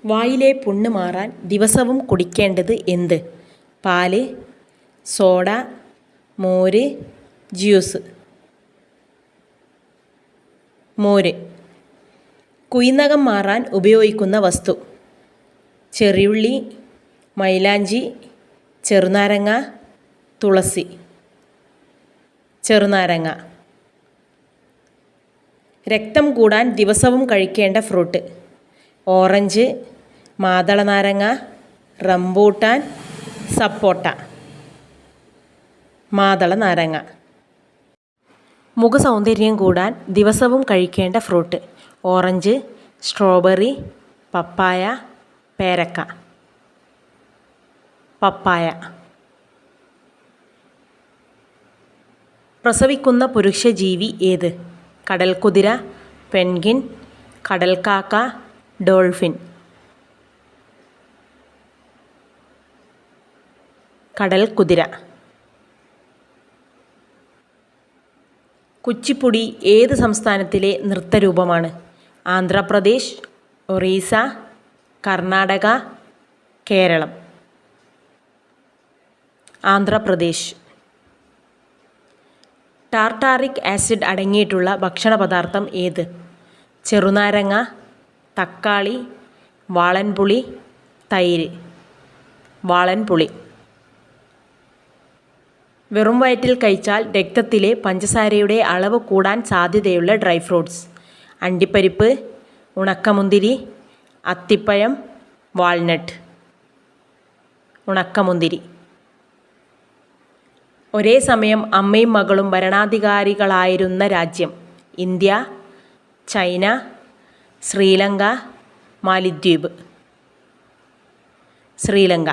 വായിലെ പുണ്ണ് മാറാൻ ദിവസവും കുടിക്കേണ്ടത് എന്ത്? പാല്, സോഡ, മോര്, ജ്യൂസ്. മോര്. കുയ്നകം മാറാൻ ഉപയോഗിക്കുന്ന വസ്തു: ചെറിയുള്ളി, മൈലാഞ്ചി, ചെറുനാരങ്ങ, തുളസി. ചെറുനാരങ്ങ. രക്തം കൂടാൻ ദിവസവും കഴിക്കേണ്ട ഫ്രൂട്ട്: ഓറഞ്ച്, മാതളനാരങ്ങ, റംബൂട്ടാൻ, സപ്പോട്ട. മാതളനാരങ്ങ. മുഖസൗന്ദര്യം കൂടാൻ ദിവസവും കഴിക്കേണ്ട ഫ്രൂട്ട്: ഓറഞ്ച്, സ്ട്രോബെറി, പപ്പായ, പേരക്ക. പപ്പായ. പ്രസവിക്കുന്ന പുരുഷജീവി ഏത്? കടൽക്കുതിര, പെൻഗ്വിൻ, കടൽക്കാക്ക, ഡോൾഫിൻ. കടൽക്കുതിര. കുച്ചിപ്പുടി ഏത് സംസ്ഥാനത്തിലെ നൃത്തരൂപമാണ്? ആന്ധ്രാപ്രദേശ്, ഒറീസ, കർണാടക, കേരളം. ആന്ധ്രാപ്രദേശ്. ടാർട്ടാറിക് ആസിഡ് അടങ്ങിയിട്ടുള്ള ഭക്ഷണപദാർത്ഥം ഏത്? ചെറുനാരങ്ങ, തക്കാളി, വാളൻപുളി, തൈര്. വാളൻപുളി. വെറും വയറ്റിൽ കഴിച്ചാൽ രക്തത്തിലെ പഞ്ചസാരയുടെ അളവ് കൂടാൻ സാധ്യതയുള്ള ഡ്രൈ ഫ്രൂട്ട്സ്: അണ്ടിപ്പരിപ്പ്, ഉണക്കമുന്തിരി, അത്തിപ്പഴം, വാൾനട്ട്. ഉണക്കമുന്തിരി. ഒരേ സമയം അമ്മയും മകളും ഭരണാധികാരികളായിരുന്ന രാജ്യം: ഇന്ത്യ, ചൈന, ശ്രീലങ്ക, മാലിദ്വീപ്. ശ്രീലങ്ക.